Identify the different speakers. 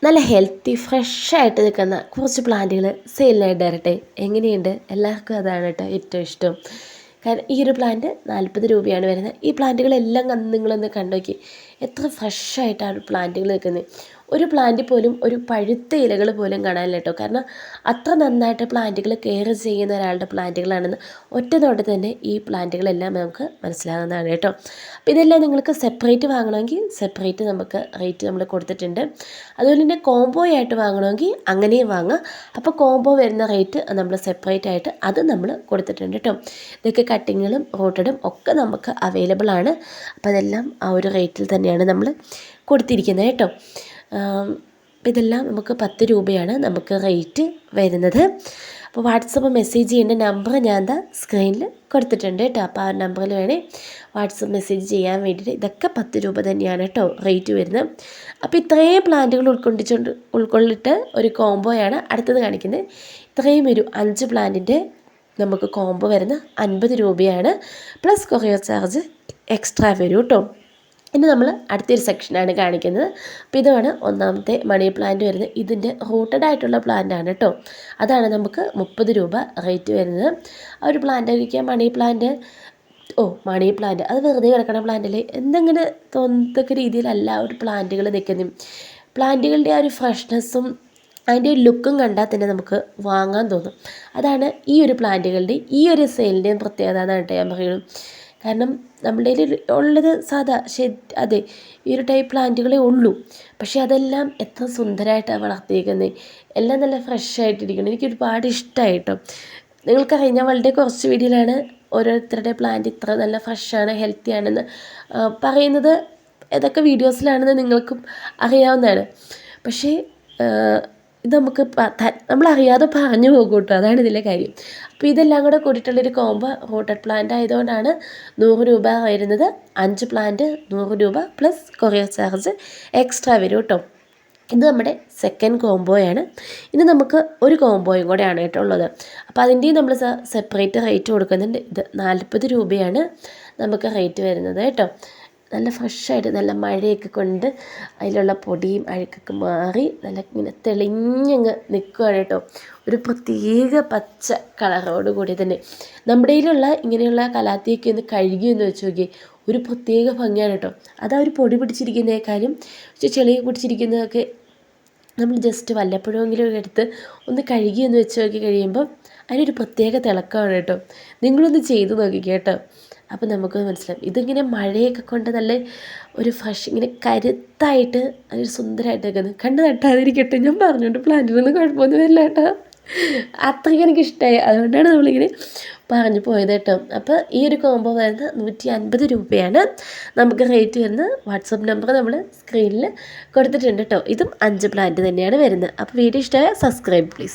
Speaker 1: നല്ല ഹെൽത്തി ഫ്രഷായിട്ട് നിൽക്കുന്ന കുറച്ച് പ്ലാന്റുകൾ സെയിലിനായിട്ട് തരട്ടെ. എങ്ങനെയുണ്ട്? എല്ലാവർക്കും അതാണ് കേട്ടോ ഏറ്റവും ഇഷ്ടം. കാരണം ഈ ഒരു പ്ലാന്റ് 40 രൂപയാണ് വരുന്നത്. ഈ പ്ലാന്റുകളെല്ലാം നിങ്ങളൊന്ന് കണ്ടു നോക്കി, എത്ര ഫ്രഷായിട്ടാണ് പ്ലാന്റുകൾ നിൽക്കുന്നത്. ഒരു പ്ലാന്റ് പോലും ഒരു പഴുത്ത ഇലകൾ പോലും കാണാനില്ല കേട്ടോ. കാരണം അത്ര നന്നായിട്ട് പ്ലാന്റുകൾ കെയർ ചെയ്യുന്ന ഒരാളുടെ പ്ലാന്റുകളാണെന്ന് ഒറ്റ നോട്ടത്തിൽ തന്നെ ഈ പ്ലാന്റുകളെല്ലാം നമുക്ക് മനസ്സിലാകുന്നതാണ് കേട്ടോ. അപ്പോൾ ഇതെല്ലാം നിങ്ങൾക്ക് സെപ്പറേറ്റ് വാങ്ങണമെങ്കിൽ സെപ്പറേറ്റ് നമുക്ക് റേറ്റ് നമ്മൾ കൊടുത്തിട്ടുണ്ട്. അതുപോലെ തന്നെ കോംബോ ആയിട്ട് വാങ്ങണമെങ്കിൽ അങ്ങനെയും വാങ്ങാം. അപ്പോൾ കോംബോ വരുന്ന റേറ്റ് നമ്മൾ സെപ്പറേറ്റ് ആയിട്ട് അത് നമ്മൾ കൊടുത്തിട്ടുണ്ട് കേട്ടോ. ഇതൊക്കെ കട്ടിങ്ങുകളും റൂട്ടഡും ഒക്കെ നമുക്ക് അവൈലബിൾ ആണ്. അപ്പോൾ അതെല്ലാം ആ ഒരു റേറ്റിൽ തന്നെയാണ് നമ്മൾ കൊടുത്തിരിക്കുന്നത് കേട്ടോ. ഇതെല്ലാം നമുക്ക് 10 രൂപയാണ് നമുക്ക് റേറ്റ് വരുന്നത്. അപ്പോൾ വാട്സപ്പ് മെസ്സേജ് ചെയ്യേണ്ട നമ്പർ ഞാൻ എന്താ സ്ക്രീനിൽ കൊടുത്തിട്ടുണ്ട് കേട്ടോ. അപ്പോൾ ആ നമ്പറിൽ വേണേൽ വാട്സപ്പ് മെസ്സേജ് ചെയ്യാൻ വേണ്ടിയിട്ട്. ഇതൊക്കെ 10 രൂപ തന്നെയാണ് കേട്ടോ റേറ്റ് വരുന്നത്. അപ്പോൾ ഇത്രയും പ്ലാന്റുകൾ ഉൾക്കൊള്ളിട്ട് ഒരു കോംബോയാണ് അടുത്തത് കാണിക്കുന്നത്. ഇത്രയും ഒരു 5 പ്ലാന്റിൻ്റെ നമുക്ക് കോംബോ വരുന്ന 50 രൂപയാണ്. പ്ലസ് കൊറിയർ ചാർജ് എക്സ്ട്രാ വരും കേട്ടോ. ഇനി നമ്മൾ അടുത്തൊരു സെക്ഷനാണ് കാണിക്കുന്നത്. അപ്പോൾ ഇതാണ് ഒന്നാമത്തെ മണി പ്ലാന്റ് വരുന്നത്. ഇതിൻ്റെ റൂട്ടഡ് ആയിട്ടുള്ള പ്ലാന്റാണ് കേട്ടോ. അതാണ് നമുക്ക് 30 രൂപ റേറ്റ് വരുന്നത്. ആ ഒരു പ്ലാന്റ് കഴിക്കാൻ മണി പ്ലാന്റ് അത് വെറുതെ കിടക്കണ പ്ലാന്റിൽ എന്തെങ്കിലും തോന്നത്തക്ക രീതിയിലല്ല ഒരു പ്ലാന്റുകൾ നിൽക്കുന്നത്. പ്ലാന്റുകളുടെ ആ ഒരു ഫ്രഷ്നെസ്സും അതിൻ്റെ ലുക്കും കണ്ടാൽ തന്നെ നമുക്ക് വാങ്ങാൻ തോന്നും. അതാണ് ഈ ഒരു പ്ലാന്റുകളുടെ ഈ ഒരു സെയിലിൻ്റെയും പ്രത്യേകത എന്നാണ് കേട്ടോ ഞാൻ പറയുന്നത്. കാരണം നമ്മുടെ കയ്യിൽ ഉള്ളത് അതെ ഈ ഒരു ടൈപ്പ് പ്ലാന്റുകളേ ഉള്ളൂ. പക്ഷേ അതെല്ലാം എത്ര സുന്ദരമായിട്ടാണ് വളർത്തിയിരിക്കുന്നത്. എല്ലാം നല്ല ഫ്രഷായിട്ടിരിക്കണം. എനിക്ക് ഒരുപാട് ഇഷ്ടമായി കേട്ടോ. നിങ്ങൾക്കറിയാം, ഞാൻ വളരെ കുറച്ച് വീഡിയോയിലാണ് ഓരോരുത്തരുടെ പ്ലാന്റ് ഇത്ര നല്ല ഫ്രഷാണ് ഹെൽത്തി ആണെന്ന് പറയുന്നത്. ഏതൊക്കെ വീഡിയോസിലാണെന്ന് നിങ്ങൾക്കും അറിയാവുന്നതാണ്. പക്ഷേ ഇത് നമുക്ക് നമ്മളറിയാതെ പറഞ്ഞു പോകും കേട്ടോ. അതാണ് ഇതിലെ കാര്യം. അപ്പോൾ ഇതെല്ലാം കൂടെ കൂടിയിട്ടുള്ളൊരു കോംബോ റൂട്ടഡ് പ്ലാന്റ് ആയതുകൊണ്ടാണ് 100 രൂപ വരുന്നത്. 5 പ്ലാന്റ് 100 രൂപ പ്ലസ് കൊറിയർ ചാർജ് എക്സ്ട്രാ വരും കേട്ടോ. ഇത് നമ്മുടെ സെക്കൻഡ് കോംബോയാണ്. ഇനി നമുക്ക് ഒരു കോംബോയും കൂടെയാണ് കേട്ടോ ഉള്ളത്. അപ്പോൾ അതിൻ്റെയും നമ്മൾ സെപ്പറേറ്റ് റേറ്റ് കൊടുക്കുന്നുണ്ട്. ഇത് 40 രൂപയാണ് നമുക്ക് റേറ്റ് വരുന്നത് കേട്ടോ. നല്ല ഫ്രഷായിട്ട് നല്ല മഴയൊക്കെ കൊണ്ട് അതിലുള്ള പൊടിയും അഴുക്കൊക്കെ മാറി നല്ല ഇങ്ങനെ തെളിഞ്ഞങ്ങ് നിൽക്കുകയാണ് കേട്ടോ. ഒരു പ്രത്യേക പച്ച കളറോട് കൂടി തന്നെ. നമ്മുടെ കയ്യിലുള്ള ഇങ്ങനെയുള്ള കലാത്തിയൊക്കെ ഒന്ന് കഴുകിയെന്ന് വെച്ച് നോക്കി, ഒരു പ്രത്യേക ഭംഗിയാണ് കേട്ടോ. അതാ ഒരു പൊടി പിടിച്ചിരിക്കുന്നതിനേക്കാളും ചെളി പിടിച്ചിരിക്കുന്നതൊക്കെ നമ്മൾ ജസ്റ്റ് വല്ലപ്പോഴെങ്കിലും എടുത്ത് ഒന്ന് കഴുകിയെന്ന് വെച്ച് നോക്കി കഴിയുമ്പോൾ അതിനൊരു പ്രത്യേക തിളക്കമാണ് കേട്ടോ. നിങ്ങളൊന്ന് ചെയ്ത് നോക്കിക്കോ കേട്ടോ. അപ്പോൾ നമുക്ക് മനസ്സിലാവും. ഇതിങ്ങനെ മഴയൊക്കെ കൊണ്ട് നല്ല ഒരു ഫ്രഷ് ഇങ്ങനെ കരുത്തായിട്ട് അതിന് സുന്ദരമായിട്ട് നിൽക്കുന്നത്. കണ്ട് നട്ടാതിരിക്കട്ടെ, ഞാൻ പറഞ്ഞുകൊണ്ട് പ്ലാന്റിനൊന്നും കുഴപ്പമൊന്നും വരില്ല കേട്ടോ. അത്രയ്ക്ക് എനിക്കിഷ്ടമായി, അതുകൊണ്ടാണ് നമ്മളിങ്ങനെ പറഞ്ഞു പോയത് കേട്ടോ. അപ്പോൾ ഈ ഒരു കോംബോ വരുന്നത് 150 രൂപയാണ് നമുക്ക് റേറ്റ് വരുന്നത്. വാട്സപ്പ് നമ്പർ നമ്മൾ സ്ക്രീനിൽ കൊടുത്തിട്ടുണ്ട് കേട്ടോ. ഇതും 5 പ്ലാന്റ് തന്നെയാണ് വരുന്നത്. അപ്പോൾ വീഡിയോ ഇഷ്ടമായ സബ്സ്ക്രൈബ് പ്ലീസ്.